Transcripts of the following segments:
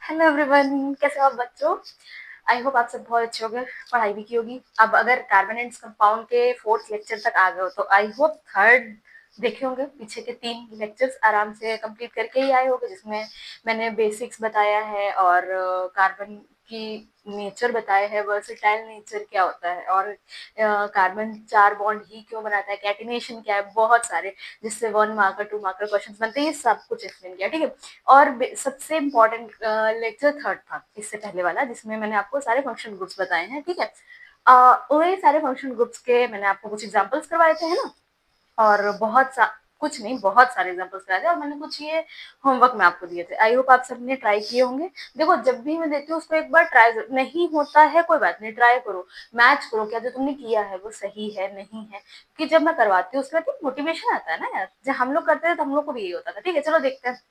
Hello everyone, कैसे हो आप बच्चों। आई होप आप सब बहुत अच्छे होंगे, पढ़ाई भी की होगी। अब अगर कार्बन एंड कंपाउंड के फोर्थ लेक्चर तक आ गए हो तो आई होप थर्ड देखे होंगे। पीछे के 3 लेक्चर्स आराम से कंप्लीट करके ही आए होंगे, जिसमें मैंने बेसिक्स बताया है और कार्बन की नेचर बताया है, वर्सेटाइल नेचर क्या होता है, और कार्बन 4 बॉन्ड ही क्यों बनाता है, कैटिनेशन क्या है, बहुत सारे जिससे 1 मार्कर 2 मार्कर क्वेश्चन बनते हैं, ये सब कुछ एक्सप्लेन किया। ठीक है। और सबसे इम्पोर्टेंट लेक्चर थर्ड था इससे पहले वाला, जिसमें मैंने आपको सारे फंक्शन ग्रुप्स बताए हैं। ठीक है। वही सारे फंक्शन ग्रुप्स के मैंने आपको कुछ एग्जांपल्स करवाए थे, है ना। और कुछ नहीं, बहुत सारे एग्जांपल्स कराए थे, और मैंने कुछ ये होमवर्क में आपको दिए थे। आई होप आप सबने ट्राई किए होंगे। देखो, जब भी मैं देती हूँ उसको एक बार ट्राई, नहीं होता है कोई बात नहीं, ट्राई करो, मैच करो, क्या जो तुमने किया है वो सही है नहीं है। कि जब मैं करवाती हूँ उसके बाद मोटिवेशन आता है ना यार। जब हम लोग करते थे तो हम लोग को भी यही होता था। ठीक है, चलो देखते हैं,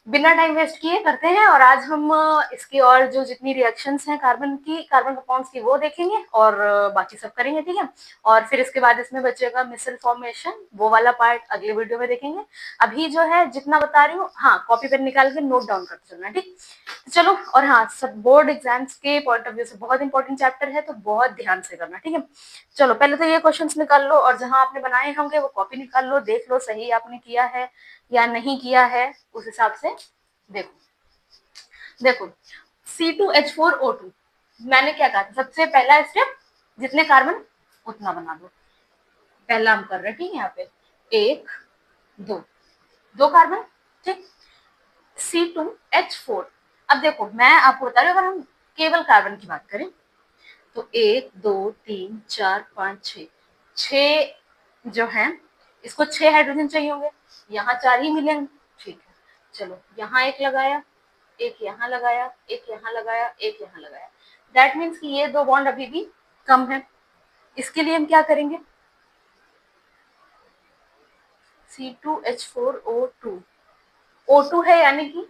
बिना टाइम वेस्ट किए करते हैं। और आज हम इसकी और जो जितनी रिएक्शंस हैं कार्बन कंपाउंड्स की, वो देखेंगे और बाकी सब करेंगे। ठीक है। और फिर इसके बाद इसमें बचेगा मिसल फॉर्मेशन, वो वाला पार्ट अगले वीडियो में देखेंगे। अभी जो है जितना बता रही हूँ, हाँ, कॉपी पेन निकाल के नोट डाउन करते चलना। ठीक। तो चलो, और हाँ, सब बोर्ड एग्जाम्स के पॉइंट ऑफ व्यू से बहुत इंपॉर्टेंट चैप्टर है, तो बहुत ध्यान से करना। ठीक है। चलो, पहले तो ये क्वेश्चंस निकाल लो, और जहां आपने बनाए होंगे वो कॉपी निकाल लो, देख लो सही आपने किया है या नहीं किया है, उस हिसाब से देखो। देखो, C2H4O2, मैंने क्या कहा था, सबसे पहला स्टेप, जितने कार्बन उतना बना दो। पहला हम कर रहे हैं। ठीक है, यहाँ पे 1 2 2 कार्बन। ठीक। C2H4, अब देखो मैं आपको बता रही हूँ, अगर हम केवल कार्बन की बात करें तो 1 2 3 4 5 6, 6 जो है, इसको 6 हाइड्रोजन चाहिए होंगे, यहाँ 4 ही मिलेंगे। ठीक है, चलो यहाँ एक लगाया, एक यहाँ लगाया, एक यहाँ लगाया, एक यहाँ लगाया। दैट मीन्स कि ये 2 बॉन्ड अभी भी कम है। इसके लिए हम क्या करेंगे, C2H4O2, O2 है, यानी कि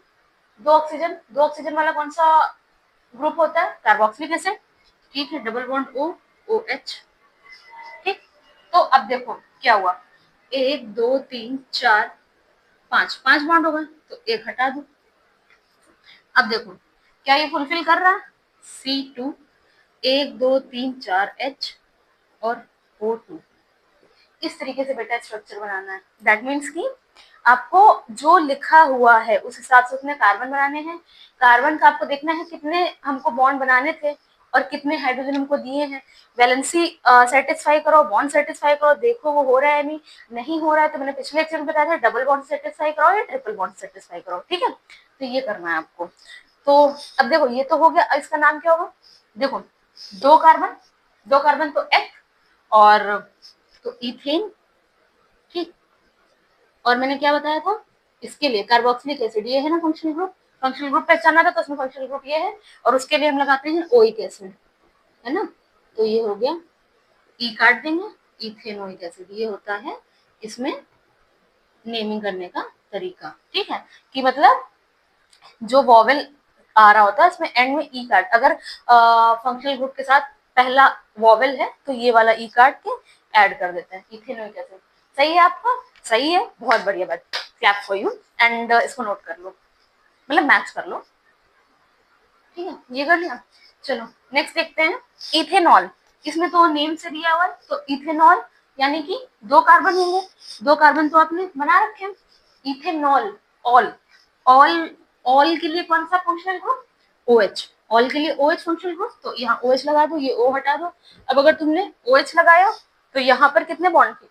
2 ऑक्सीजन वाला कौन सा ग्रुप होता है, कार्बोक्सिलिक एसिड। ठीक है, डबल बॉन्ड O, OH। ठीक। तो अब देखो क्या हुआ, 1 2 3 4 5, 5 बॉन्ड हो गए, तो एक हटा दो। अब देखो क्या ये फुलफिल कर रहा है, C2, 1 2 3 4 H और O2। इस तरीके से बेटा स्ट्रक्चर बनाना है। दैट मीन्स कि आपको जो लिखा हुआ है उस हिसाब से उसमें कार्बन बनाने हैं। कार्बन का आपको देखना है कितने हमको बॉन्ड बनाने थे और कितने हाइड्रोजन हमको दिए हैं। वैलेंसी सेटिस्फाई करो, बॉन्ड सेटिस्फाई करो, देखो वो हो रहा है नहीं, नहीं हो रहा है तो मैंने पिछले लेक्चर में बताया था, डबल बॉन्ड सेटिस्फाई करो या ट्रिपल बॉन्ड सेटिस्फाई करो। ठीक है, तो ये करना है आपको। तो अब देखो, ये तो हो गया, इसका नाम क्या होगा, देखो 2 कार्बन, 2 कार्बन तो एक, और तो इथेन। ठीक। और मैंने क्या बताया था, इसके लिए कार्बोक्सिलिक एसिड, ये है ना फंक्शनल ग्रुप, फंक्शनल ग्रुप पहचाना था तो उसमें फंक्शनल ग्रुप ये है, और उसके लिए हम लगाते हैं ओइक एसिड, है ना। तो ये हो गया, ई काट देंगे, इथेनोइक एसिड, ये होता है इसमें नेमिंग करने का तरीका। ठीक है, कि मतलब जो वॉवेल आ रहा होता है इसमें एंड में ई काट, अगर फंक्शनल ग्रुप के साथ पहला वॉवेल है तो ये वाला ई काट के ऐड कर देते हैं, इथेनोइक एसिड। सही है आपका, सही है, बहुत बढ़िया बात, क्लैप फॉर यू। एंड इसको नोट कर लो, मतलब मैच कर लो। ठीक है, ये कर लिया। चलो नेक्स्ट देखते हैं, इथेनॉल। इसमें तो नेम से दिया हुआ है, तो इथेनॉल यानी कि 2 कार्बन होंगे, 2 कार्बन तो आपने बना रखे हैं। इथेनॉल, ऑल, ऑल, ऑल के लिए कौन सा फंक्शनल ग्रुप, OH, ऑल के लिए OH फंक्शनल ग्रुप, तो यहाँ OH लगा दो, ये O हटा दो। अब अगर तुमने OH लगाया तो यहाँ पर कितने बॉन्ड की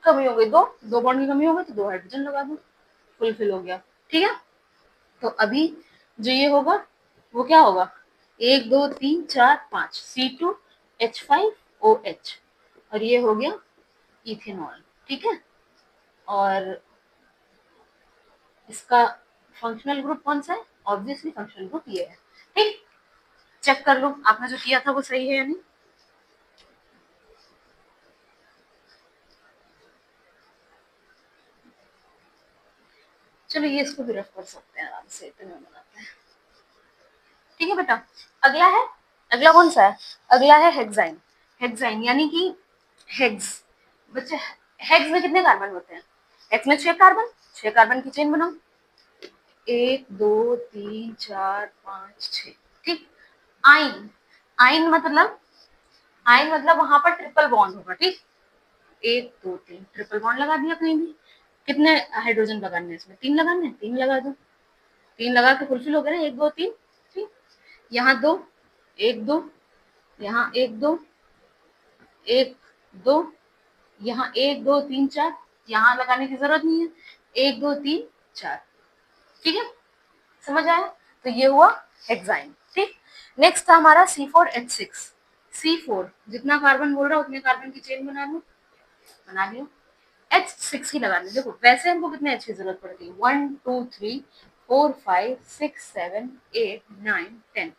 कमी हो गई, 2 बॉन्ड की कमी हो गई, तो 2 हाइड्रोजन लगा दो, फुलफिल हो गया। ठीक है, तो अभी जो ये होगा वो क्या होगा, 1 2 3 4 5, C2H5OH, और ये हो गया इथेनॉल। ठीक है, और इसका फंक्शनल ग्रुप कौन सा है, ऑब्वियसली फंक्शनल ग्रुप ये है। ठीक, चेक कर लो आपने जो किया था वो सही है या नहीं। चलो ये इसको भी रफ कर सकते हैं आराम से, इतने में बनाते हैं। ठीक है बेटा, अगला है, अगला कौन सा है, अगला है हेक्साइन। हेक्साइन यानी कि हेक्स, बच्चे हेक्स में कितने कार्बन होते हैं, हेक्स में 6 कार्बन, 6 कार्बन की चेन बनाओ। 1 2 3 4 5 6, ठीक। आइन, आइन मतलब वहां पर ट्रिपल बॉन्ड होगा, ठीक। 1 2 3 ट्रिपल बॉन्ड लगा दिया कहीं भी। कितने हाइड्रोजन लगाने हैं इसमें? 3 लगाने हैं, 3 लगा दो। 3 लगा के फुलफिल हो गए ना, 1 2 3, ठीक। यहाँ 2, 1 2, यहाँ 1 2, 1 2, यहाँ 1 2 3 4, यहाँ लगाने की जरूरत नहीं है, 1 2 3 4, ठीक है। समझ आया? तो ये हुआ हेक्साइन, ठीक। नेक्स्ट था हमारा C4H6। C4 जितना कार्बन बोल रहा है उतने कार्बन की चेन बना लियो। H6 ही लगानी। देखो वैसे हमको कितने H की जरूरत पड़ती है? 1 2 3 4 5 6 7 8 9 10।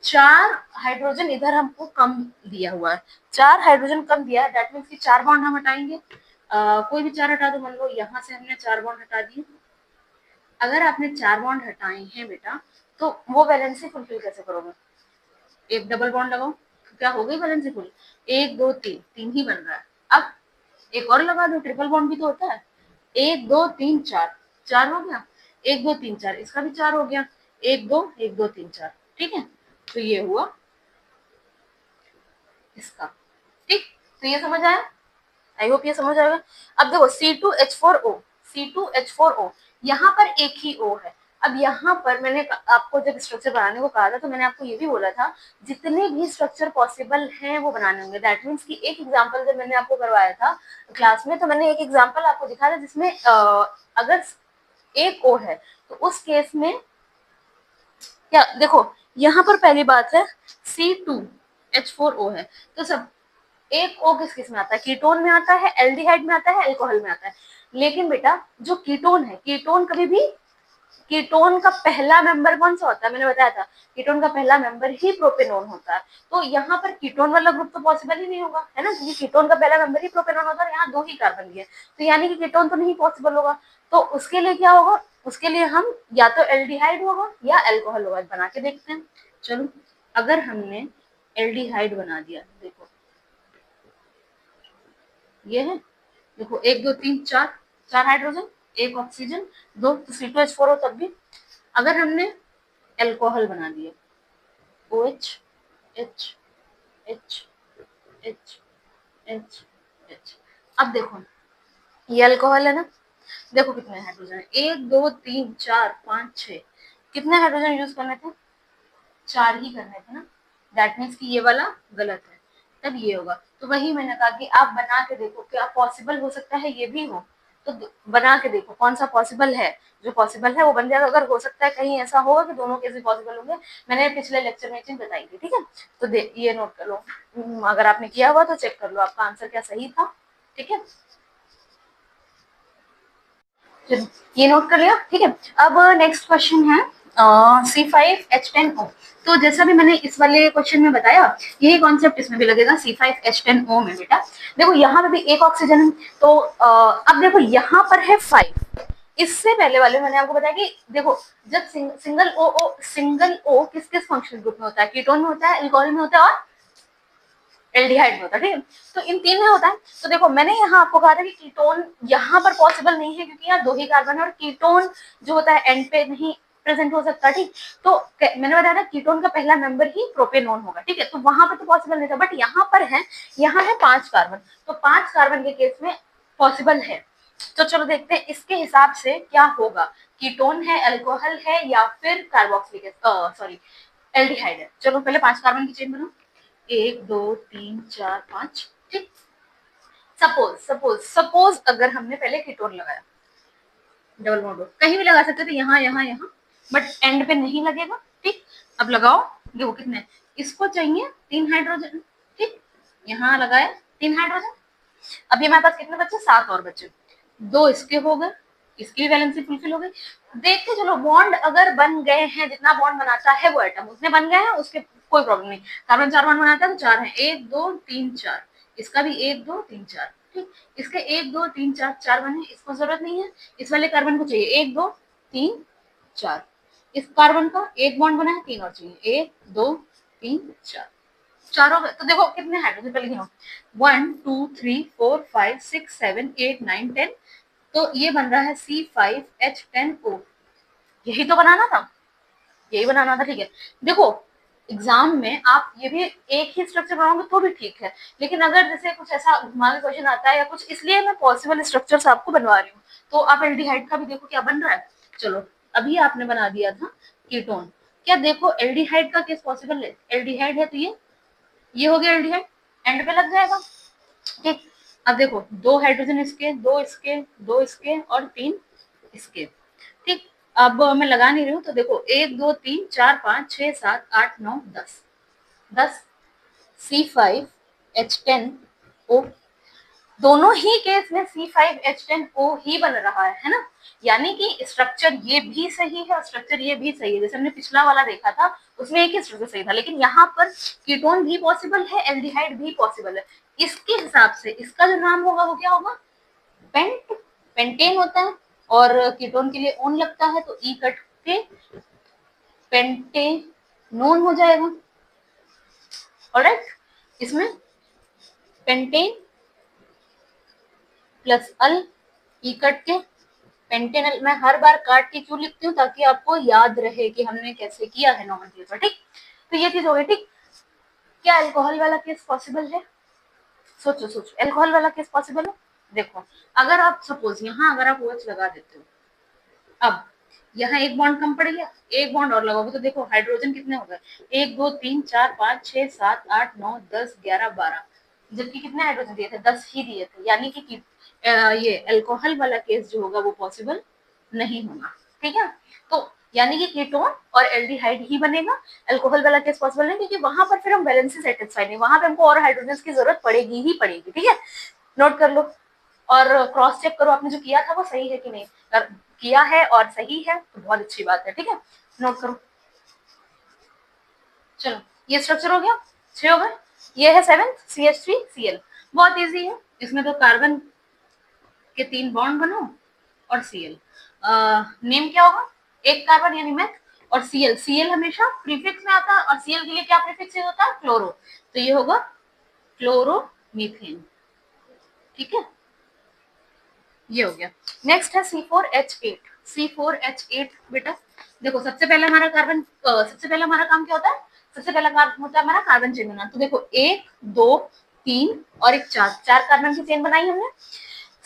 4 हाइड्रोजन इधर हमको कम दिया हुआ है, 4 हाइड्रोजन कम दिया है, दैट मीन्स कि 4 बॉन्ड हम हटाएंगे। कोई भी 4 हटा दो, मान लो यहाँ से हमने 4 बॉन्ड हटा दिए। अगर आपने 4 बॉन्ड हटाए हैं बेटा, तो वो वैलेंसी फुलफिल कैसे करोगे? एक डबल बॉन्ड लगाओ, क्या हो गई वैलेंसी फुल। 1 2 3, 3 ही बन रहा है। अब एक और लगा दो, ट्रिपल बॉन्ड भी तो होता है। 1 2 3 4, 4 हो गया। 1 2 3 4, इसका भी 4 हो गया। 1 2 1 2 3 4, ठीक है। तो ये हुआ इसका, ठीक। तो ये समझ आया? आई होप ये समझ आएगा। अब देखो C2H4O, C2H4O, यहाँ पर एक ही O है। अब यहाँ पर मैंने आपको जब स्ट्रक्चर बनाने को कहा था, तो मैंने आपको ये भी बोला था जितने भी स्ट्रक्चर पॉसिबल हैं वो बनाने होंगे। दैट मीन्स कि एक एग्जांपल जब मैंने आपको करवाया था क्लास में, तो मैंने एक एग्जांपल आपको दिखाया था जिसमें अगर एक O है तो उस केस में क्या, देखो यहाँ पर पहली बात है C2H4O है, तो सब एक O किस किस में आता है? कीटोन में आता है, एल्डिहाइड में आता है, अल्कोहल में आता है। लेकिन बेटा जो कीटोन है, कीटोन कभी भी, कीटोन का पहला मेंबर कौन सा होता है? मैंने बताया था कीटोन का पहला मेंबर ही प्रोपेनॉन होता है। तो यहाँ पर कीटोन वाला ग्रुप तो पॉसिबल ही नहीं होगा, है ना, क्योंकि कीटोन का पहला मेंबर ही प्रोपेनॉन होता है, यहाँ 2 ही कार्बन दिए, तो यानी कि कीटोन तो नहीं पॉसिबल होगा। तो उसके लिए क्या होगा? उसके लिए हम या तो एल्डिहाइड होगा या अल्कोहल होगा। बना के देखते हैं, चलो। अगर हमने एल्डिहाइड बना दिया, देखो ये है, देखो 1 2 3 4, 4 हाइड्रोजन, 1 ऑक्सीजन, 2 तो C2H4 हो। तब भी अगर हमने अल्कोहल बना दिया, OH H H H H H, अब देखो ये अल्कोहल है ना, देखो कितने हाइड्रोजन है, 1 2 3 4 5 6, कितने हाइड्रोजन यूज करने थे? 4 ही करने थे ना। दैट मीन्स कि ये वाला गलत है, तब ये होगा। तो वही मैंने कहा कि आप बना के देखो, क्या पॉसिबल हो सकता है ये भी हो, तो बना के देखो कौन सा पॉसिबल है। जो पॉसिबल है वो बन जाएगा। अगर हो सकता है कहीं ऐसा होगा कि दोनों केस भी पॉसिबल होंगे, मैंने पिछले लेक्चर में चीज बताई थी, ठीक है। तो ये नोट कर लो, अगर आपने किया हुआ तो चेक कर लो आपका आंसर क्या सही था, ठीक है। ये नोट कर लिया, ठीक है। अब नेक्स्ट क्वेश्चन है C5H10O। तो जैसा भी मैंने इस वाले क्वेश्चन में बताया, यही कॉन्सेप्ट इसमें भी लगेगा C5H10O में। बेटा देखो यहाँ पे भी एक ऑक्सीजन है, तो अब देखो यहाँ पर है 5। इससे पहले वाले मैंने आपको बताया कि देखो जब सिंगल ओ किस किस फंक्शनल ग्रुप में होता है? कीटोन में होता है, अल्कोहल में होता है और एल्डिहाइड में होता है, ठीक है। तो इन 3 में होता है। तो देखो मैंने यहाँ आपको कहा था कि कीटोन यहाँ पर पॉसिबल नहीं है, क्योंकि यहाँ 2 ही कार्बन है और कीटोन जो होता है एंड पे नहीं प्रेजेंट हो सकता, ठीक। तो मैंने बताया था कीटोन का पहला मेंबर ही प्रोपेनॉन होगा, ठीक है। तो वहां पर तो पॉसिबल नहीं था, बट यहाँ पर है, यहाँ है 5 कार्बन, तो 5 कार्बन के केस में पॉसिबल है। तो चलो देखते हैं इसके हिसाब से क्या होगा, कीटोन है, अल्कोहल है, या फिर कार्बोक्सिलिक सॉरी एल्डिहाइड है। चलो पहले 5 कार्बन की चेन बनाओ, 1 2 3 4 5, ठीक। सपोज अगर हमने पहले कीटोन लगाया, डबल बॉन्ड कहीं भी लगा सकते थे, यहाँ यहाँ यहाँ, बट एंड पे नहीं लगेगा, ठीक। अब लगाओ, देखो कितने, इसको चाहिए 3 हाइड्रोजन, ठीक। यहाँ लगाया 3 हाइड्रोजन। अभी हमारे पास कितने बच्चे? 7 और बच्चे, 2 इसके हो गए, इसकी वैलेंसी फुलफिल हो गई। देखते चलो बॉन्ड अगर बन गए हैं, जितना बॉन्ड बनाता है वो एटम उतने बन गए हैं, उसके कोई प्रॉब्लम नहीं। कार्बन 4 बॉन्ड बनाता है तो 4 है, 1 2 3 4, इसका भी 1 2 3 4, ठीक। इसके 1 2 3 4 4 बने, इसको जरूरत नहीं है। इस वाले कार्बन को चाहिए 1 2 3 4, इस कार्बन का एक बॉन्ड बना है, 3 और चाहिए, 1 2 3 4, चारों। तो देखो कितने हाइड्रोजन पहले गिनो, 1 2 3 4 5 6 7 8 9 10। तो ये बन रहा है C5H10O, यही तो बनाना था, यही बनाना था, ठीक है। देखो एग्जाम में आप ये भी एक ही स्ट्रक्चर बनाओगे तो भी ठीक है, लेकिन अगर जैसे कुछ ऐसा घुमा के क्वेश्चन आता है या कुछ, इसलिए मैं पॉसिबल स्ट्रक्चर्स आपको बनवा रही हूँ। तो आप एल्डिहाइड का भी देखो क्या बन रहा है। चलो अभी आपने बना दिया था कीटोन, क्या देखो एल्डिहाइड का केस पॉसिबल है, एल्डिहाइड है तो ये हो गया एल्डिहाइड, एंड पे लग जाएगा, ठीक। अब देखो दो हाइड्रोजन इसके, दो इसके, दो इसके और तीन इसके, ठीक। अब मैं लगा नहीं रही हूँ, तो देखो 1 2 3 4 5 6 7 8 9 10, 10 C5H10O, दोनों ही केस में C5H10O ही बन रहा है ना। यानी कि स्ट्रक्चर ये भी सही है और स्ट्रक्चर ये भी सही है। जैसे हमने पिछला वाला देखा था उसमें एक ही स्ट्रक्चर सही था, लेकिन यहाँ पर कीटोन भी पॉसिबल है, एल्डिहाइड भी पॉसिबल है। इसके हिसाब से इसका जो नाम होगा वो क्या होगा, पेंट, पेंटेन होता है, और कीटोन के लिए ओन लगता है तो ई कट के पेंटेनोन हो जाएगा। ऑलराइट, इसमें पेंटेन प्लस अल, ई कट के पेंटेनल। मैं हर बार काट के क्यों लिखती हूँ, ताकि आपको याद रहे कि हमने कैसे किया है नॉमेनक्लेचर, ठीक। तो ये चीज हो गई, ठीक। क्या अल्कोहल वाला केस पॉसिबल है, सोचो सोचो, अल्कोहल वाला केस पॉसिबल है। देखो अगर आप सपोज यहाँ अगर आप OH लगा देते हो, अब यहाँ एक बॉन्ड कम पड़ गया, एक बॉन्ड और लगाओगे तो देखो हाइड्रोजन कितने हो गए, 1 2 3 4 5 6 7 8 9 10 11 12, जबकि कितने हाइड्रोजन दिए थे, 10 ही दिए थे। यानी कि ये अल्कोहल वाला केस जो होगा वो पॉसिबल नहीं होगा, ठीक है। तो यानी कि कीटोन और एल्डिहाइड ही बनेगा, अल्कोहल वाला केस पॉसिबल नहीं, क्योंकि वहां पर फिर हम वैलेंसी सेटिस्फाई नहीं, वहां पे हमको और हाइड्रोजन की जरूरत पड़ेगी ही पड़ेगी, ठीक है। नोट कर लो और क्रॉस चेक करो आपने जो किया था वो सही है कि नहीं, अगर किया है और सही है तो बहुत अच्छी बात है, ठीक है। नोट करो, चलो ये स्ट्रक्चर हो गया, 6 हो गए। ये है 7th CH3Cl, बहुत इजी है। इसमें तो कार्बन के 3 बॉन्ड बनो और Cl, नेम क्या होगा, एक कार्बन यानी मेथ, और Cl हमेशा प्रीफिक्स में आता है, और Cl के लिए क्या प्रीफिक्स होता है, क्लोरो, तो ये होगा क्लोरोमीथेन, ठीक है। ये हो गया। नेक्स्ट है C4H8, C4H8 बेटा देखो सबसे पहले हमारा कार्बन, सबसे पहले हमारा काम क्या होता है, सबसे पहला काम होता है हमारा कार्बन चेन बनाना। तो देखो 1 2 3 और एक 4, 4 कार्बन की चेन बनाई हमने।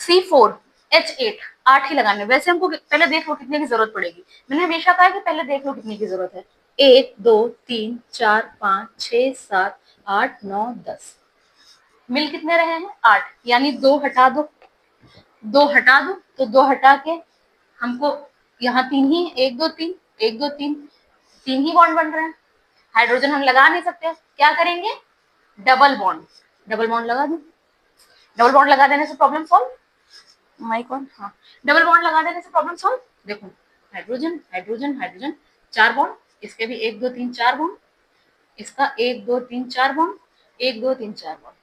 C4H8 8 ही लगाने, वैसे हमको पहले देख लो कितने की जरूरत पड़ेगी, मैंने हमेशा कहा कि पहले देख लो कितने की जरूरत है। 1 2 3 4 5 6 7 8 9 10, मिल कितने रहे हैं 8, यानी 2 हटा दो, 2 हटा दो, तो 2 हटा के हमको यहाँ 3 ही, 1 2 3 1 2 3 3 ही बॉन्ड बन रहे हैं। हाइड्रोजन हम लगा नहीं सकते, क्या करेंगे, डबल बॉन्ड, डबल बॉन्ड लगा दो। डबल बॉन्ड लगा देने से प्रॉब्लम सॉल्व, माइक ऑन, हाँ। डबल बॉन्ड लगा देने से प्रॉब्लम सॉल्व। देखो हाइड्रोजन हाइड्रोजन हाइड्रोजन 4 बॉन्ड, इसके भी 1 2 3 4 बॉन्ड, इसका 1 2 3 4 बॉन्ड, 1 2 3 4 बॉन्ड।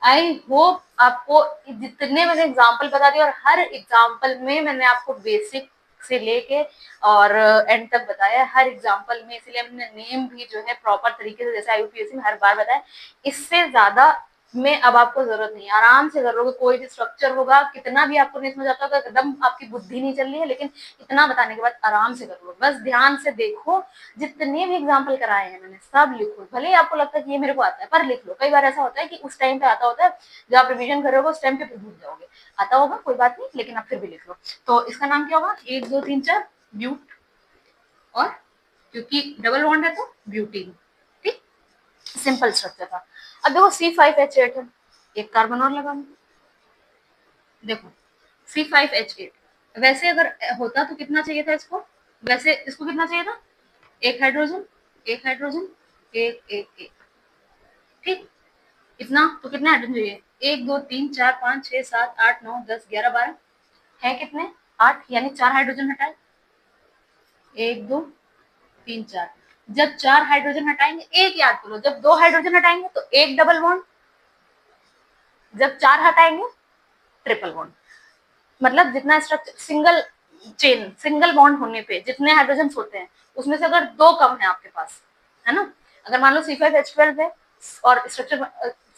आई होप आपको जितने मैंने एग्जाम्पल बता दिए, और हर एग्जाम्पल में मैंने आपको बेसिक से लेके और एंड तक बताया हर एग्जाम्पल में, इसलिए हमने नेम भी जो है प्रॉपर तरीके से जैसे IUPAC में हर बार बताया। इससे ज्यादा में अब आपको जरूरत नहीं है, आराम से कर लोगे, कोई भी स्ट्रक्चर होगा कितना भी आपको नहीं समझ आता होगा, एकदम आपकी बुद्धि नहीं चल रही है, लेकिन इतना बताने के बाद आराम से कर लो, बस ध्यान से देखो, जितने भी एग्जाम्पल कराए हैं मैंने सब लिखो, भले ही आपको लगता है कि ये मेरे को आता है पर लिख लो। कई बार ऐसा होता है कि उस टाइम पे आता होता है, जब आप रिविजन कर रहे हो उस टाइम पे भूल जाओगे, आता होगा कोई बात नहीं, लेकिन आप फिर भी लिख लो। तो इसका नाम क्या होगा, 1 2 3 4 ब्यूट, और क्योंकि डबल बॉन्ड है तो ब्यूटीन, ठीक, सिंपल स्ट्रक्चर था। अब देखो C5H8 है, एक कार्बन और लगा लो, देखो C5H8 वैसे अगर होता तो कितना चाहिए था इसको, वैसे इसको कितना चाहिए था, एक हाइड्रोजन, एक हाइड्रोजन, एक एक एक, ठीक, इतना तो कितने हाइड्रोजन चाहिए, 1 2 3 4 5 6 7 8 9 10 11 12, है कितने 8, यानी 4 हाइड्रोजन हटाए, 1 2 3 4, जब 4 हाइड्रोजन हटाएंगे, एक याद करो, जब 2 हाइड्रोजन हटाएंगे तो एक डबल बॉन्ड, जब 4 हटाएंगे ट्रिपल बॉन्ड। मतलब जितना structure single chain, single bond होने पे जितने हाइड्रोजन होते हैं उसमें से अगर 2 कम है आपके पास, है ना, अगर मान लो C5H12 है और स्ट्रक्चर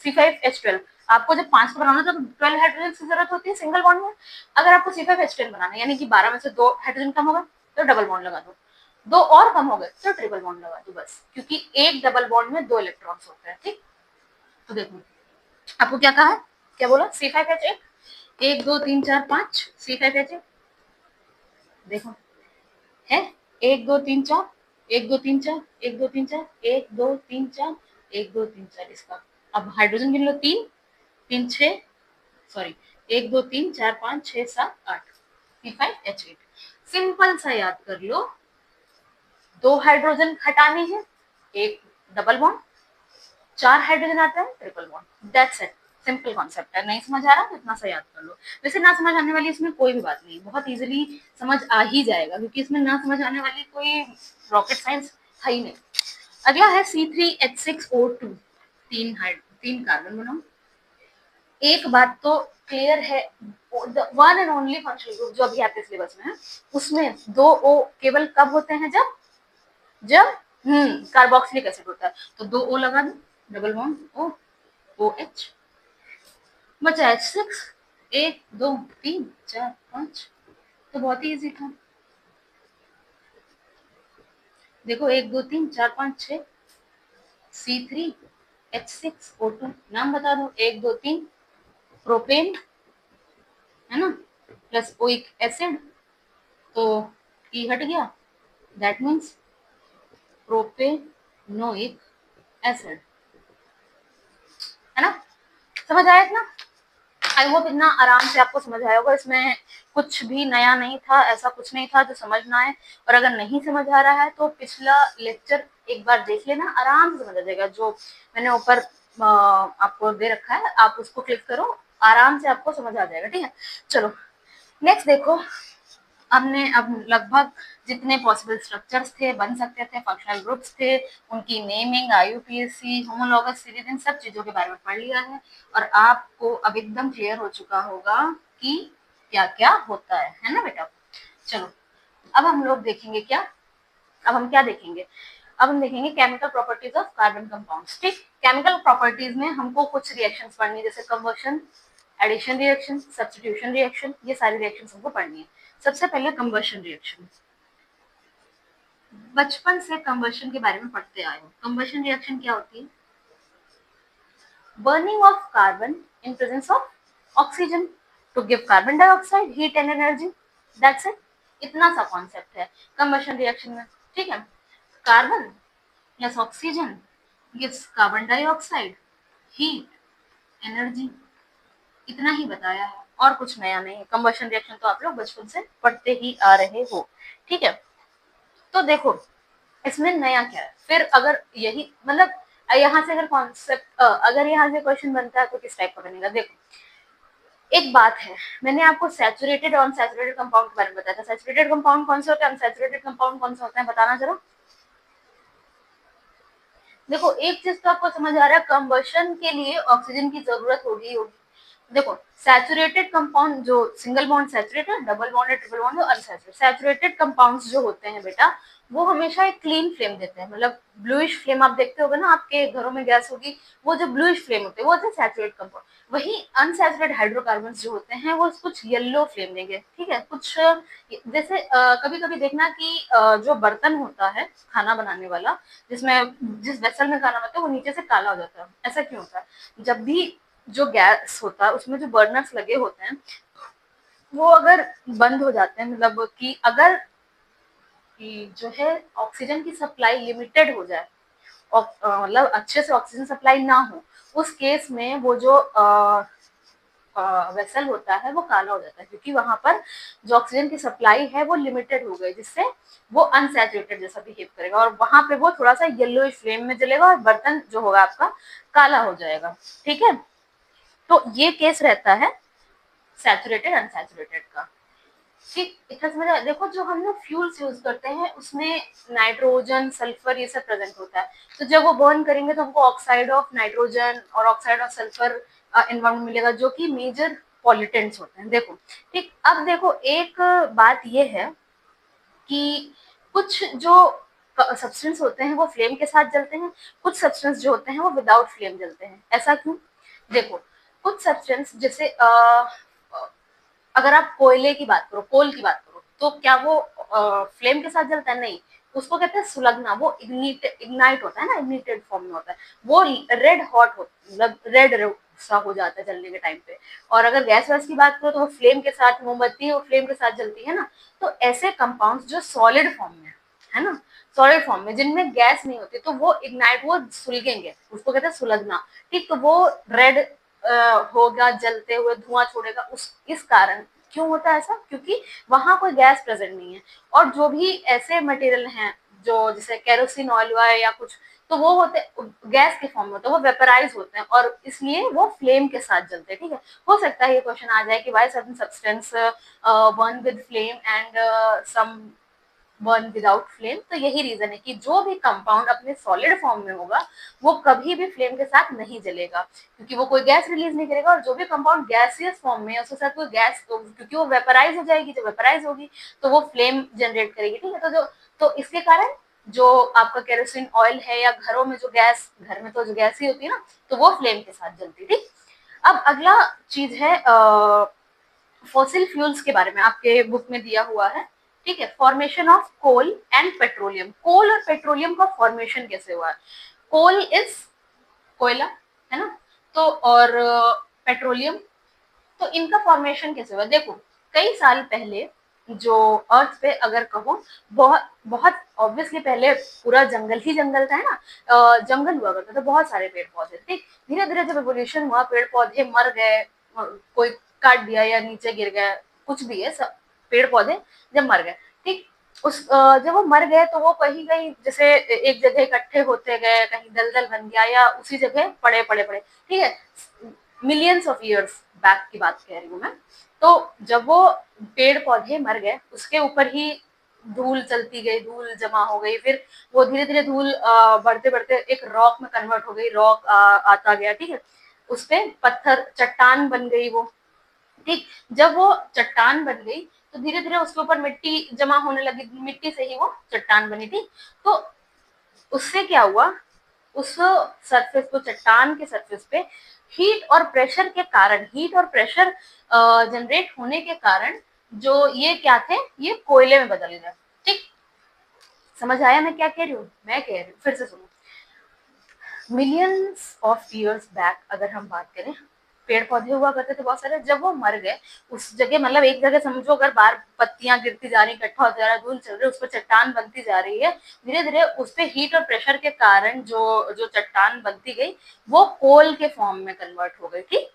C5H12, आपको जब 5 को बनाना था तो 12 हाइड्रोजन की जरूरत होती है सिंगल बॉन्ड में। अगर आपको C5H10 बनाना है, यानी कि 12 में से 2 हाइड्रोजन कम होगा, तो डबल बॉन्ड लगा दो, दो और कम हो गए तो ट्रिपल बॉन्ड लगा दो बस, क्योंकि एक डबल बॉन्ड में दो इलेक्ट्रॉन्स होते हैं। ठीक, तो देखो आपको क्या कहा है, क्या बोला, C5H8, 1 2 3 4 5 C5H8, देखो है 1 2 3 4, 1 2 3 4, 1 2 3 4, 1 2 3 4, 1 2 3 4 इसका। अब हाइड्रोजन गिन लो, 3 3 6, सॉरी 1 2 3 4 5 6 7 8, C5H8। सिंपल सा याद कर लो, दो हाइड्रोजन हटाने हैं, एक डबल बॉन्ड, चार हाइड्रोजन आता है triple bond, that's it. Simple concept है, नहीं समझ आ रहा तो इतना सा याद कर लो। वैसे ना समझ आने वाली इसमें कोई भी बात नहीं, बहुत इजीली समझ आ ही जाएगा, क्योंकि इसमें ना समझ आने वाली कोई रॉकेट साइंस है ही नहीं। अगला है C3H6O2, तीन कार्बन बनाओ। एक बात तो क्लियर है, one and only functional group जो अभी आपके सिलेबस में है, उसमें दो O केवल कब होते हैं, जब जब कार्बोक्सिलिक एसिड होता है, तो दो O लगा दो, डबल बॉन्ड O, OH, बचा H6, 1 2 3 4 5, तो बहुत ही इजी था। देखो 1 2 3 4 5 6, C3H6O2, नाम बता दो, 1 2 3 प्रोपेन है ना, प्लस ओइक एसिड, तो ई हट गया, दैट मीन्स प्रोपेनोइक एसिड, है ना, समझ आया इतना। आई होप इतना आराम से आपको समझ आया होगा, इसमें कुछ भी नया नहीं था, ऐसा कुछ नहीं था जो समझ ना आए। और अगर नहीं समझ आ रहा है तो पिछला लेक्चर एक बार देख लेना, आराम से समझ आ जाएगा। जो मैंने ऊपर आपको दे रखा है, आप उसको क्लिक करो, आराम से आपको समझ आ जाएगा। ठीक है, चलो नेक्स्ट देखो, हमने अब लगभग जितने पॉसिबल स्ट्रक्चर्स थे, बन सकते थे, फंक्शनल ग्रुप्स थे, उनकी नेमिंग, IUPAC, होमोलॉगस सीरीज, इन सब चीजों के बारे में पढ़ लिया है, और आपको अब एकदम क्लियर हो चुका होगा कि क्या क्या होता है ना बेटा। चलो अब हम लोग देखेंगे क्या, अब हम क्या देखेंगे, अब हम देखेंगे chemical properties of carbon compounds. ठीक, केमिकल प्रॉपर्टीज में हमको कुछ रिएक्शंस पढ़नी है, जैसे combustion, addition reaction, substitution reaction, ये सारी रिएक्शंस हमको पढ़नी है। सबसे पहले कंबशन रिएक्शन, बचपन से कंबशन के बारे में पढ़ते आए हो। कंबशन रिएक्शन क्या होती है, burning of carbon in presence of oxygen to give carbon dioxide heat and energy, that's it. इतना सा कॉन्सेप्ट है कंबशन रिएक्शन में। ठीक है, carbon plus oxygen gives carbon dioxide, heat, energy, इतना ही बताया है, और कुछ नया नहीं है। कंबशन रिएक्शन तो आप लोग बचपन से पढ़ते ही आ रहे हो। ठीक है, तो देखो इसमें नया क्या है, फिर अगर यही मतलब यहाँ से अगर कॉन्सेप्ट, अगर यहाँ से क्वेश्चन बनता है तो किस टाइप का बनेगा। देखो एक बात है, मैंने आपको सैचुरेटेड और अनसैचुरेटेड कंपाउंड के बारे में बताया था। सैचुरेटेड कंपाउंड कौन से होते हैं, अनसैचुरेटेड कंपाउंड कौन से होते हैं, बताना जरा। देखो एक चीज तो आपको समझ आ रहा है, कंबशन के लिए ऑक्सीजन की जरूरत होगी होगी। देखो सैचुरेटेड कंपाउंड जो single bond saturated, double bond, triple bond, unsaturated, saturated compounds जो होते हैं बेटा, वो हमेशा एक क्लीन फ्लेम देते हैं, मतलब ब्लूइश फ्लेम आप देखते होगे ना, आपके घरों में गैस होगी, वो जो ब्लूइश फ्लेम होते हैं वो होते हैं सैचुरेटेड कंपाउंड। वही अनसैचुरेटेड हाइड्रोकार्बन जो होते हैं वो कुछ येलो फ्लेम देंगे। ठीक है, कुछ जैसे कभी कभी देखना कि जो बर्तन होता है खाना बनाने वाला, जिसमें जिस वेसल में खाना बनता है, वो नीचे से काला हो जाता है। ऐसा क्यों होता है, जब भी जो गैस होता है उसमें जो बर्नर्स लगे होते हैं वो अगर बंद हो जाते हैं, मतलब कि अगर जो है ऑक्सीजन की सप्लाई लिमिटेड हो जाए, मतलब अच्छे से ऑक्सीजन सप्लाई ना हो, उस केस में वो जो वेसल होता है वो काला हो जाता है, क्योंकि वहां पर जो ऑक्सीजन की सप्लाई है वो लिमिटेड हो गई, जिससे वो अनसैचुरेटेड जैसा बिहेव करेगा, और वहां पे वो थोड़ा सा येलो फ्लेम में जलेगा और बर्तन जो होगा आपका काला हो जाएगा। ठीक है, तो ये केस रहता है सैचुरेटेड अनसैचुरेटेड का। ठीक, इतना समझ आया। देखो जो हम लोग फ्यूल्स यूज करते हैं उसमें नाइट्रोजन, सल्फर, ये सब प्रेजेंट होता है, तो जब वो बर्न करेंगे तो हमको ऑक्साइड ऑफ नाइट्रोजन और ऑक्साइड ऑफ सल्फर एनवायरमेंट मिलेगा, जो कि मेजर पॉल्यूटेंट्स होते हैं। देखो ठीक, अब देखो एक बात ये है कि कुछ जो सब्सटेंस होते हैं वो फ्लेम के साथ जलते हैं, कुछ सब्सटेंस जो होते हैं वो विदाउट फ्लेम जलते हैं। ऐसा क्यों, देखो कुछ सब्सटेंस जैसे अगर आप कोयले की बात करो, कोल की बात करो, तो क्या वो फ्लेम के साथ जलता है? नहीं, उसको कहते हैं सुलगना। वो इग्नाइट होता है ना, इग्निटेड फॉर्म में होता है। वो रेड हॉट मतलब रेड सा हो जाता है जलने के टाइम पे। और अगर गैस वैस की बात करो तो वो फ्लेम के साथ, मोमबत्ती और फ्लेम के साथ जलती है ना। तो ऐसे कंपाउंड्स जो सॉलिड फॉर्म में है ना, सॉलिड फॉर्म में जिनमें गैस नहीं होती, तो वो इग्नाइट, वो सुलगेंगे, उसको कहते हैं सुलगना। ठीक, तो वो रेड होगा, जलते हुए धुआं छोड़ेगा। उस इस कारण क्यों होता है ऐसा? क्योंकि वहां कोई गैस प्रेजेंट नहीं है। और जो भी ऐसे मटेरियल हैं जो जैसे केरोसिन ऑयल हुआ है या कुछ, तो वो होते गैस के फॉर्म में होते हैं, वो वेपराइज होते हैं और इसलिए वो फ्लेम के साथ जलते हैं। ठीक है, हो सकता है ये क्वेश्चन आ जाए कि why certain substance burn with flame and some burn without flame. तो यही रीजन है कि जो भी कंपाउंड अपने सॉलिड फॉर्म में होगा वो कभी भी फ्लेम के साथ नहीं जलेगा, क्योंकि वो कोई गैस रिलीज नहीं करेगा। और जो भी कंपाउंड गैसियस फॉर्म में है उसके साथ कोई गैस, तो क्योंकि वो वेपराइज हो जाएगी, जब वेपराइज होगी तो वो फ्लेम जनरेट करेगी। ठीक है, तो इसके कारण जो आपका केरोसिन ऑयल है या घरों में जो गैस, घर में तो जो गैस ही होती है ना, तो वो फ्लेम के साथ जलती। ठीक, अब अगला चीज है फॉसिल फ्यूल्स के बारे में, आपके बुक में दिया हुआ है। ठीक है, formation of coal and petroleum. Coal और पेट्रोलियम का फॉर्मेशन कैसे हुआ है? कोल इज कोयला, है ना, तो और पेट्रोलियम, तो इनका फॉर्मेशन कैसे हुआ? देखो, कई साल पहले जो अर्थ पे अगर कहो, बहुत बहुत ऑब्वियसली पहले पूरा जंगल ही जंगल था, है ना, जंगल हुआ करता था, बहुत सारे पेड़ पौधे थे। धीरे धीरे जब एवोल्यूशन हुआ, पेड़ पौधे मर गए, कोई काट दिया या नीचे गिर गया, कुछ भी है, सब पेड़ पौधे जब मर गए, ठीक, जब वो मर गए तो वो कहीं कहीं जैसे एक जगह इकट्ठे होते गए, कहीं दलदल बन गया या उसी जगह पड़े पड़े पड़े। ठीक है, मिलियंस ऑफ ईयर्स बैक की बात कह रही हूँ मैं। तो जब वो पेड़ पौधे मर गए, उसके ऊपर ही धूल चलती गई, धूल जमा हो गई, फिर वो धीरे धीरे धूल बढ़ते बढ़ते एक रॉक में कन्वर्ट हो गई, रॉक आता गया। ठीक है, उस पे पत्थर, चट्टान बन गई वो। ठीक, जब वो चट्टान बन गई तो धीरे धीरे उसके ऊपर मिट्टी जमा होने लगी, मिट्टी से ही वो चट्टान बनी थी। तो उससे क्या हुआ, उस सरफेस को, चट्टान के सरफेस पे हीट और प्रेशर के कारण, हीट और प्रेशर जनरेट होने के कारण जो ये क्या थे, ये कोयले में बदल गए। ठीक, समझ आया मैं क्या कह रही हूँ? मैं कह रही हूँ, फिर से सुनो। मिलियंस ऑफ ईयर्स बैक अगर हम बात करें, पेड़ पौधे हुआ करते थे बहुत सारे, जब वो मर गए उस जगह, मतलब एक जगह समझो, अगर बार पत्तियां गिरती जा रही, इकट्ठा होता जा रहा है, धूल चल रही है, उस पर चट्टान बनती जा रही है, धीरे धीरे उस पर हीट और प्रेशर के कारण जो जो चट्टान बनती गई वो कोल के फॉर्म में कन्वर्ट हो गई। ठीक,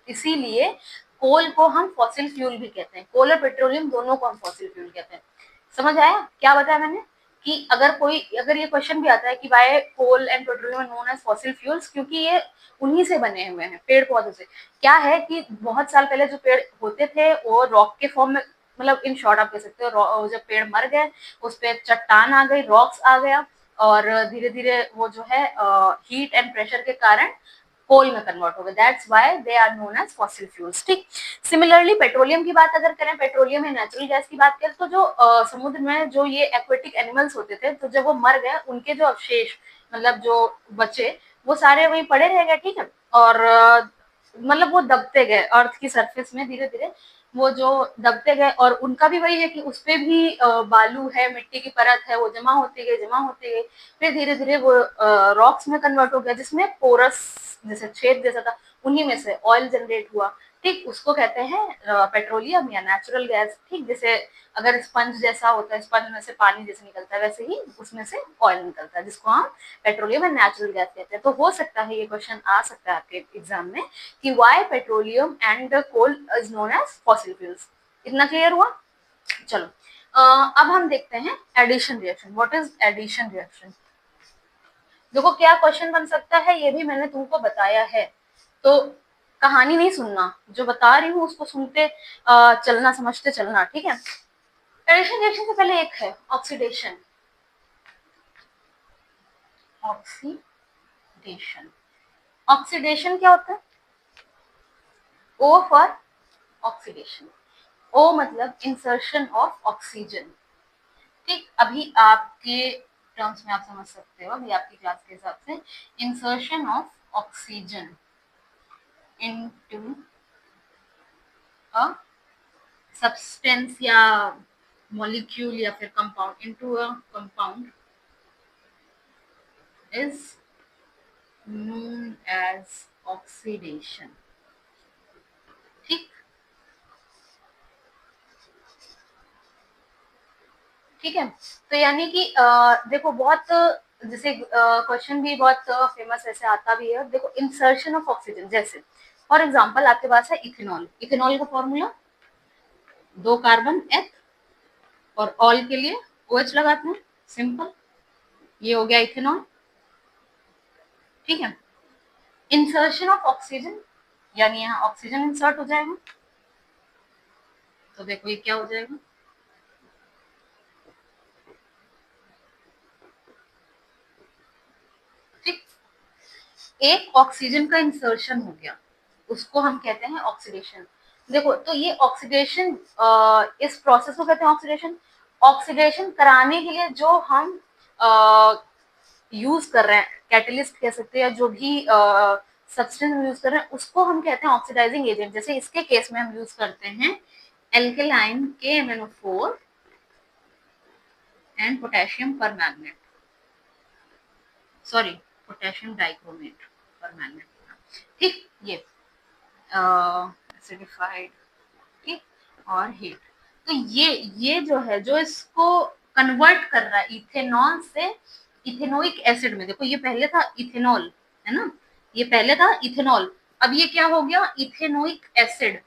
इसीलिए कोल को हम फॉसिल फ्यूल भी कहते हैं, कोल और पेट्रोलियम दोनों को हम फॉसिल फ्यूल कहते हैं। समझ आया क्या बताया मैंने? कि अगर ये क्वेश्चन भी आता है कि why coal and petroleum known as fossil fuels, क्योंकि ये उन्हीं से बने हुए हैं, पेड़ पौधों से। क्या है कि बहुत साल पहले जो पेड़ होते थे वो रॉक के फॉर्म में, मतलब इन शॉर्ट आप कह सकते हो, जब पेड़ मर गए उस पर चट्टान आ गई, रॉक्स आ गया, और धीरे धीरे वो जो है हीट एंड प्रेशर के कारण कोल में कन्वर्ट हो गए। That's why they are known as fossil fuels. ठीक, सिमिलरली पेट्रोलियम की बात अगर करें, पेट्रोलियम या नेचुरल गैस की बात करें, तो जो समुद्र में जो ये एक्वेटिक एनिमल्स होते थे, तो जब वो मर गए उनके जो अवशेष, मतलब जो बचे, वो सारे वहीं पड़े रह गए। ठीक है, और मतलब वो दबते गए अर्थ की सरफेस में, धीरे धीरे वो जो दबते गए, और उनका भी वही है कि उसपे भी बालू है, मिट्टी की परत है, वो जमा होती गई, जमा होती गई, फिर धीरे धीरे वो रॉक्स में कन्वर्ट हो गया, जिसमें पोरस जैसे छेद जैसा था, उन्हीं में से ऑयल जनरेट हुआ। ठीक, उसको कहते हैं पेट्रोलियम या नेचुरल गैस। ठीक, जैसे अगर स्पंज जैसा होता है, स्पंज में से पानी जैसे निकलता है, वैसे ही उसमें से ऑयल निकलता है, जिसको हम पेट्रोलियम एंड नेचुरल गैस कहते हैं। तो हो सकता है ये क्वेश्चन आ सकता है आपके एग्जाम में कि why petroleum and coal is known as fossil fuels. इतना क्लियर हुआ? चलो, अब हम देखते हैं addition reaction. What is addition reaction? देखो, क्या क्वेश्चन बन सकता है ये भी मैंने तुमको बताया है, तो कहानी नहीं सुनना, जो बता रही हूँ उसको सुनते चलना, समझते चलना। ठीक है, एडिशन रिएक्शन से पहले एक है ऑक्सीडेशन। ऑक्सीडेशन, ऑक्सीडेशन क्या होता है? ओ फॉर ऑक्सीडेशन, ओ मतलब इंसर्शन ऑफ ऑक्सीजन। ठीक, अभी आपके टर्म्स में आप समझ सकते हो, अभी आपकी क्लास के हिसाब से, insertion of oxygen into a substance या मॉलिक्यूल या फिर compound into a compound is known as oxidation. ठीक, ठीक है। तो यानी कि देखो बहुत, जैसे क्वेश्चन भी बहुत फेमस ऐसे आता भी है, देखो इंसर्शन ऑफ ऑक्सीजन, जैसे फॉर एग्जांपल आपके पास है इथेनॉल, इथेनॉल का फॉर्मूला 2 कार्बन एथ, और ऑल के लिए OH लगाते हैं, सिंपल, ये हो गया इथेनॉल। ठीक है, इंसर्शन ऑफ ऑक्सीजन यानी यहाँ ऑक्सीजन इंसर्ट हो जाएगा, तो देखो ये क्या हो जाएगा, ठीक, एक ऑक्सीजन का इंसर्शन हो गया, उसको हम कहते हैं ऑक्सीडेशन। देखो तो ये ऑक्सीडेशन, इस प्रोसेस को कहते हैं ऑक्सीडेशन। ऑक्सीडेशन कराने के लिए जो हम यूज कर रहे हैं, कैटलिस्ट कह सकते हैं, जो भी सब्सटेंस यूज कर रहे हैं उसको हम कहते हैं ऑक्सीडाइजिंग एजेंट। जैसे इसके केस में हम यूज करते हैं alkaline KMnO4 and potassium permanganate, sorry potassium dichromate permanganate, ठीक, ये एसिडिफाइड, ठीक, और हीट। तो ये जो है, जो इसको कन्वर्ट कर रहा है इथेनॉल से इथेनोइक एसिड में, देखो ये पहले था इथेनॉल, है ना, ये पहले था इथेनॉल, अब ये क्या हो गया, इथेनोइक एसिड,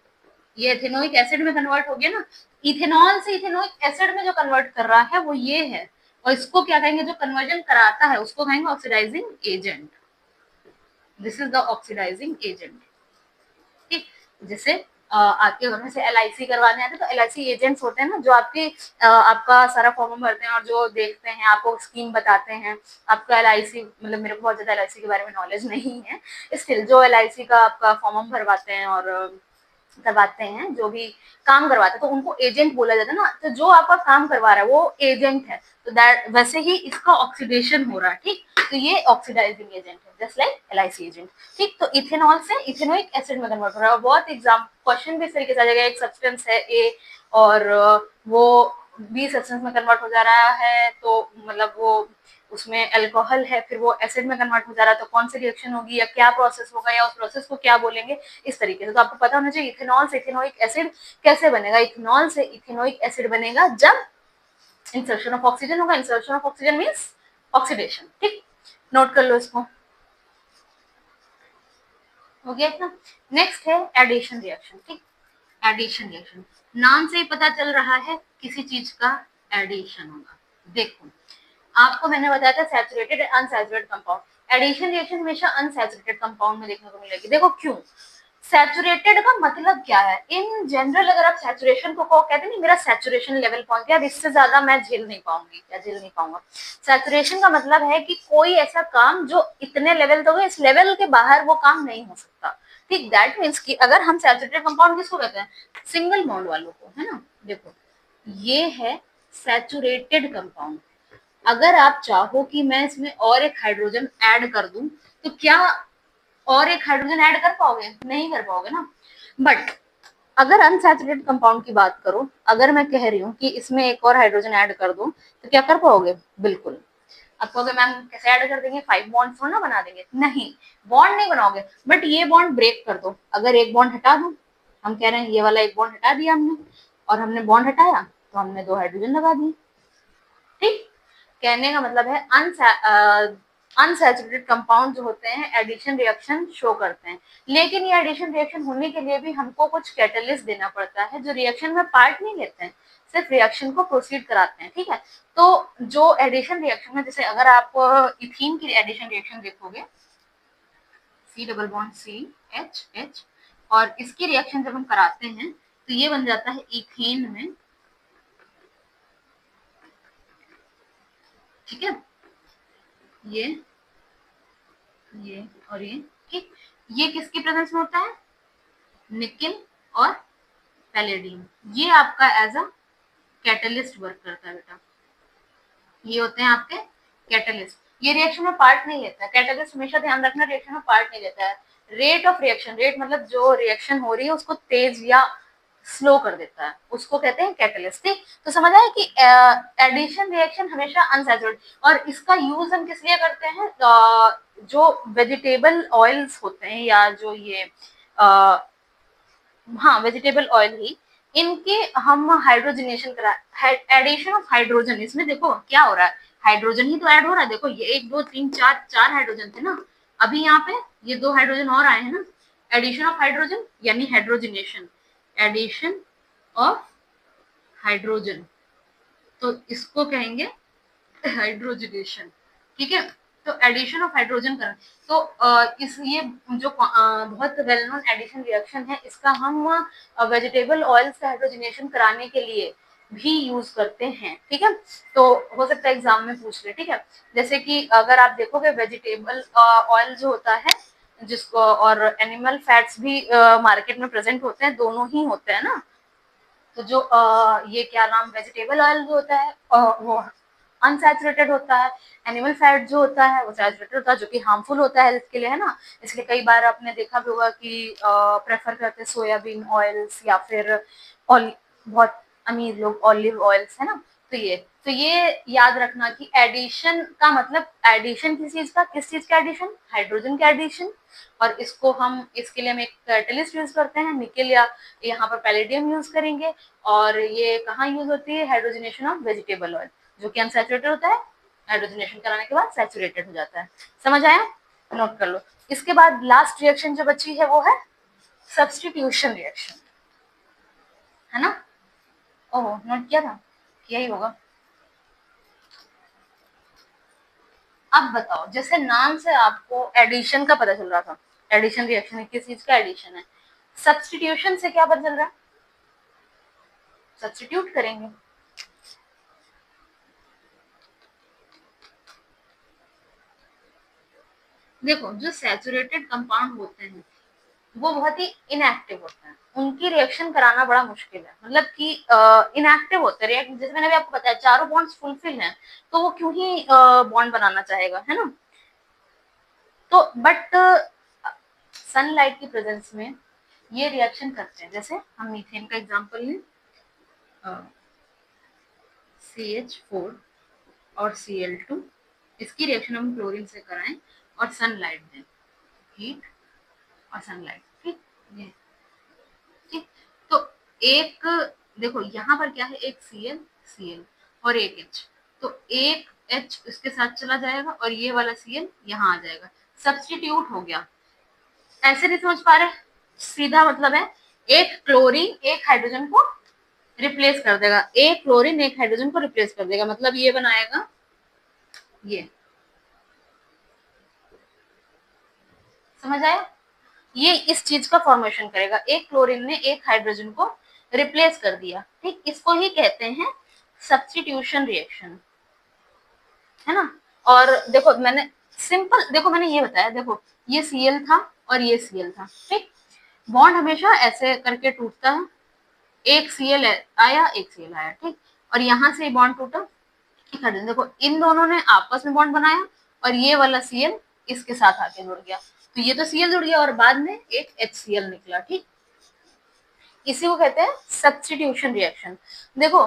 ये इथेनोइक एसिड में कन्वर्ट हो गया ना, इथेनॉल से इथेनोइक एसिड में जो कन्वर्ट कर रहा है वो ये है, और इसको क्या कहेंगे, जो कन्वर्जन कराता है उसको कहेंगे oxidising agent, this is the oxidising agent. ठीक, जैसे आपके घर में से LIC करवाने आते हैं, तो LIC एजेंट्स होते हैं ना, जो आपकी आपका सारा फॉर्म भरते हैं और जो देखते हैं, आपको स्कीम बताते हैं। आपका LIC, मतलब मेरे को बहुत ज्यादा LIC के बारे में नॉलेज नहीं है, स्टिल जो LIC का आपका फॉर्म भरवाते हैं और करवाते हैं, जो भी काम करवाते हैं, तो उनको एजेंट बोला जाता है ना, तो जो आपका काम करवा रहा है वो एजेंट है, तो दैट वैसे ही इसका ऑक्सीडेशन हो रहा है। ठीक, तो ये ऑक्सीडाइजिंग एजेंट है, जस्ट लाइक LIC एजेंट। ठीक, तो इथेनॉल से इथेनोइक एसिड में कन्वर्ट हो रहा है। बहुत एग्जाम क्वेश्चन भी इस तरीके से आ जाएगा, एक सब्सटेंस है A और वो B सब्सटेंस में कन्वर्ट हो जा रहा है, तो मतलब वो उसमें अल्कोहल है, फिर वो एसिड में कन्वर्ट हो जा रहा है, तो कौन सी रिएक्शन होगी या क्या प्रोसेस होगा या उस प्रोसेस को क्या बोलेंगे, इस तरीके से। तो आपको पता होना चाहिए इथेनॉल से इथेनोइक एसिड कैसे बनेगा। इथेनॉल से इथेनोइक एसिड बनेगा जब इंसर्शन ऑफ ऑक्सीजन होगा। Insertion of oxygen means oxidation. ठीक, नोट कर लो इसको, हो गया इतना। नेक्स्ट है एडिशन रिएक्शन। ठीक, एडिशन रिएक्शन, नाम से ही पता चल रहा है किसी चीज का एडिशन होगा। देखो आपको मैंने बताया था saturated unsaturated compound, addition reaction हमेशा अनसैचुरेटेड कंपाउंड में देखने को मिलेगी। देखो क्यों, सैचुरेटेड का मतलब क्या है, इन जनरल अगर आप सैचुरेशन को कहते हैं मेरा सैचुरेशन लेवल पहुंच गया, इससे ज्यादा मैं झेल नहीं पाऊंगी या झेल नहीं पाऊंगा। सैचुरेशन का मतलब है कि कोई ऐसा काम जो इतने लेवल तक है, इस लेवल के बाहर वो काम नहीं हो सकता। ठीक, दैट मीन्स कि अगर हम सैचुरेटेड कंपाउंड किसको कहते हैं, सिंगल बॉन्ड वालों को, है ना। देखो ये है सैचुरेटेड कंपाउंड, अगर आप चाहो कि मैं इसमें और एक हाइड्रोजन ऐड कर दूं, तो क्या और एक हाइड्रोजन ऐड कर पाओगे, नहीं कर पाओगे ना। बट अगर अनसैचुरेटेड कंपाउंड की बात करो, अगर मैं कह रही हूँ कि इसमें एक और हाइड्रोजन ऐड कर दूं, तो क्या कर पाओगे, बिल्कुल। आप कहोगे मैम कैसे ऐड कर देंगे, 5 बॉन्ड थोड़ा ना बना देंगे, नहीं, बॉन्ड नहीं बनाओगे, बट ये बॉन्ड ब्रेक कर दो। अगर एक बॉन्ड हटा दो, हम कह रहे हैं ये वाला एक बॉन्ड हटा दिया हमने, और हमने बॉन्ड हटाया तो हमने 2 हाइड्रोजन लगा दिए। ठीक, कहने का मतलब है अनसैचुरेटेड कंपाउंड जो होते हैं एडिशन रिएक्शन शो करते हैं, लेकिन ये एडिशन रिएक्शन होने के लिए भी हमको कुछ कैटलिस्ट देना पड़ता है, जो रिएक्शन में पार्ट नहीं लेते हैं, सिर्फ रिएक्शन को प्रोसीड कराते हैं। ठीक है, तो जो एडिशन रिएक्शन में, जैसे अगर आप इथीन की एडिशन रिएक्शन देखोगे, C डबल बॉन्ड CH, और इसकी रिएक्शन जब हम कराते हैं तो ये बन जाता है इथेन में। ठीक है, ये और ये, ठीक, ये किसकी प्रेजेंस में होता है, निकिल और पैलेडियम, ये आपका एज अ कैटलिस्ट वर्क करता है बेटा, ये होते हैं आपके कैटलिस्ट। ये रिएक्शन में पार्ट नहीं लेता है, कैटलिस्ट हमेशा ध्यान रखना रिएक्शन में पार्ट नहीं लेता है। रेट ऑफ रिएक्शन, रेट मतलब जो रिएक्शन हो रही है उसको तेज या स्लो कर देता है, उसको कहते हैं कैटलिस्ट। ठीक, तो समझ आया कि एडिशन रिएक्शन हमेशा अनसैचुरेटेड, और इसका यूज हम किस लिए करते हैं, जो वेजिटेबल ऑयल्स होते हैं या जो ये हाँ वेजिटेबल ऑयल ही, इनके हम हाइड्रोजनेशन करा, एडिशन ऑफ हाइड्रोजन, इसमें देखो क्या हो रहा है, हाइड्रोजन ही तो ऐड हो रहा है। देखो ये एक दो तीन चार, चार हाइड्रोजन थे ना, अभी यहाँ पे ये दो हाइड्रोजन और आए हैं ना, एडिशन ऑफ हाइड्रोजन यानी हाइड्रोजनेशन, एडिशन ऑफ हाइड्रोजन, तो इसको कहेंगे हाइड्रोजनेशन। ठीक है, तो एडिशन ऑफ हाइड्रोजन करना, तो इस ये जो बहुत वेल नोन एडिशन रिएक्शन है, इसका हम वेजिटेबल ऑयल्स का हाइड्रोजनेशन कराने के लिए भी यूज करते हैं। ठीक है, तो हो सकता है एग्जाम में पूछ ले। ठीक है, जैसे कि अगर आप देखोगे वेजिटेबल ऑयल जो होता है, जिसको और एनिमल फैट्स भी मार्केट में प्रेजेंट होते हैं, दोनों ही होते हैं ना, तो जो ये क्या नाम, वेजिटेबल ऑयल जो होता है वो अनसैचुरेटेड होता है, एनिमल फैट जो होता है वो सैचुरेटेड होता है, जो कि हार्मफुल होता है हेल्थ के लिए, है ना। इसलिए कई बार आपने देखा भी होगा कि प्रेफर करते हैं सोयाबीन ऑयल्स या फिर बहुत अमीर लोग ऑलिव ऑयल्स, है ना। तो ये याद रखना कि एडिशन का मतलब, एडिशन किस चीज का, किस चीज का एडिशन, हाइड्रोजन का एडिशन, और इसको हम, इसके लिए हम एक कैटलिस्ट यूज करते हैं, निकल या यहाँ पर पैलेडियम यूज करेंगे। और ये कहाँ यूज होती है, हाइड्रोजनेशन ऑफ वेजिटेबल ऑयल, जो कि अनसैचुरेटेड होता है, हाइड्रोजनेशन कराने के बाद सैचुरेटेड हो जाता है। समझ आया, नोट कर लो। इसके बाद लास्ट रिएक्शन जो बची है वो है सब्सटीट्यूशन रिएक्शन, है ना। ओह, नोट किया था, किया ही होगा। अब बताओ, जैसे नाम से आपको एडिशन का पता चल रहा था, एडिशन रिएक्शन है, किस चीज का एडिशन है, सब्सटीट्यूशन से क्या पता चल रहा है, सब्सटीट्यूट करेंगे। देखो, जो सैचुरेटेड कंपाउंड होते हैं वो बहुत ही इनएक्टिव होते हैं, उनकी रिएक्शन कराना बड़ा मुश्किल है, मतलब कि इनएक्टिव होते हैं, जैसे मैंने भी आपको बताया चारों बॉन्ड्स फुलफिल हैं, तो वो क्यों ही बॉन्ड बनाना चाहेगा, है ना। तो बट सनलाइट की प्रेजेंस में ये रिएक्शन करते हैं, जैसे हम मीथेन का एग्जांपल लें, CH4 और Cl2, इसकी रिएक्शन हम क्लोरीन से कराएं और सनलाइट दें, हीट और सनलाइट, ठीक, ये ठीक। तो एक, देखो यहाँ पर क्या है, एक Cl और एक H, तो एक H इसके साथ चला जाएगा और ये वाला Cl यहाँ आ जाएगा, सब्सटीट्यूट हो गया। ऐसे नहीं समझ पा रहे, सीधा मतलब है एक क्लोरीन एक हाइड्रोजन को रिप्लेस कर देगा, एक क्लोरीन एक हाइड्रोजन को रिप्लेस कर देगा, मतलब ये बनाएगा ये, समझ आया, ये इस चीज का फॉर्मेशन करेगा, एक क्लोरीन ने एक हाइड्रोजन को रिप्लेस कर दिया, ठीक, इसको ही कहते हैं सब्स्टिट्यूशन रिएक्शन, है ना। और देखो मैंने सिंपल, देखो मैंने ये बताया, देखो ये Cl था और ये Cl था, ठीक, बॉन्ड हमेशा ऐसे करके टूटता है, एक Cl आया एक Cl आया, ठीक, और यहाँ से बॉन्ड टूटा, देखो इन दोनों ने आपस में बॉन्ड बनाया और ये वाला Cl इसके साथ आके जुड़ गया, तो ये तो Cl जुड़ गया और बाद में एक HCl निकला, ठीक, इसी को कहते हैं सब्स्टिट्यूशन रिएक्शन। देखो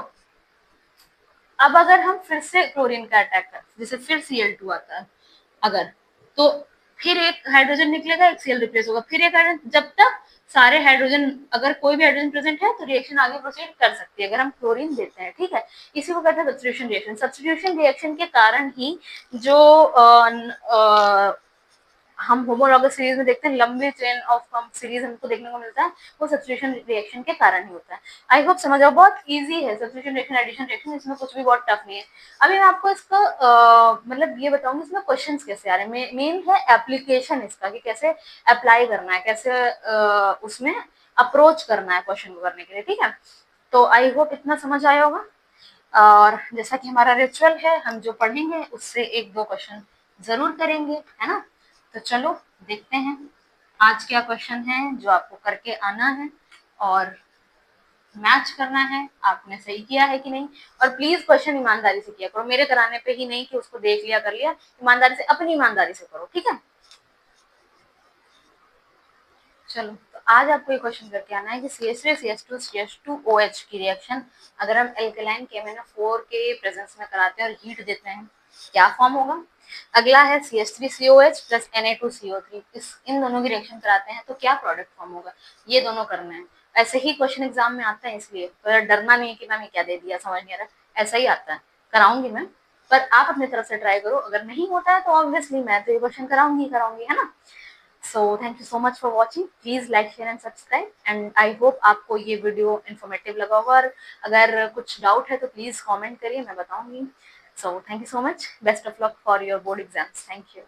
अब अगर हम फिर से क्लोरीन का अटैक करें, जैसे फिर Cl2 आता है अगर, तो फिर एक हाइड्रोजन निकलेगा, एक Cl रिप्लेस होगा, फिर एक हाइड्रोजन, जब तक सारे हाइड्रोजन, अगर कोई भी हाइड्रोजन प्रेजेंट है तो रिएक्शन आगे प्रोसीड कर सकती है, अगर हम क्लोरीन देते हैं, ठीक है, इसी को कहते हैं सब्स्टिट्यूशन रिएक्शन। सब्स्टिट्यूशन रिएक्शन के कारण ही जो हम होमोलॉगस सीरीज में देखते हैं, लंबी चेन ऑफ सीरीज हमको देखने को मिलता है, वो सब्स्टिट्यूशन रिएक्शन के कारण ही होता है। आई होप समझ आओ, बहुत इजी है सब्स्टिट्यूशन रिएक्शन, एडिशन रिएक्शन, इसमें कुछ भी बहुत टफ नहीं है। अभी मैं आपको इसका मतलब ये बताऊंगी इसमें क्वेश्चंस कैसे आ रहे हैं, मेन है एप्लीकेशन इसका, कि कैसे अप्लाई करना है, कैसे उसमें अप्रोच करना है क्वेश्चन को करने के लिए, ठीक है। तो आई होप इतना समझ आया होगा, और जैसा कि हमारा रिचुअल है, हम जो पढ़ेंगे उससे एक दो क्वेश्चन जरूर करेंगे, है ना। तो चलो देखते हैं आज क्या क्वेश्चन है जो आपको करके आना है और मैच करना है, आपने सही किया है कि नहीं। और प्लीज क्वेश्चन ईमानदारी से किया करो, मेरे कराने पे ही नहीं कि उसको देख लिया कर लिया, ईमानदारी से, अपनी ईमानदारी से करो, ठीक है। चलो तो आज आपको ये क्वेश्चन करके आना है कि CH3 CH2 CH2OH की रिएक्शन अगर हम एल्केलाइन KMnO4 के प्रेजेंस में कराते हैं और हीट देते हैं क्या फॉर्म होगा। अगला है CH3COH प्लस Na2CO3, इन दोनों की रिएक्शन कराते हैं तो क्या प्रोडक्ट फॉर्म होगा। ये दोनों करना है। ऐसे ही क्वेश्चन एग्जाम में आता है, इसलिए तो डरना नहीं है कि मैम ये क्या दे दिया, समझ नहीं आ रहा। ऐसा ही आता है, कराऊंगी मैं, पर आप अपनी तरफ से ट्राई करो। अगर नहीं होता है तो ऑब्वियसली मैं तो ये क्वेश्चन कराऊंगी, है ना। So thank you so much for watching. Please like share and subscribe and I hope आपको ये वीडियो इन्फॉर्मेटिव लगा होगा। और अगर कुछ डाउट है तो प्लीज कमेंट करिए, मैं बताऊंगी। So thank you so much, best of luck for your board exams. Thank you.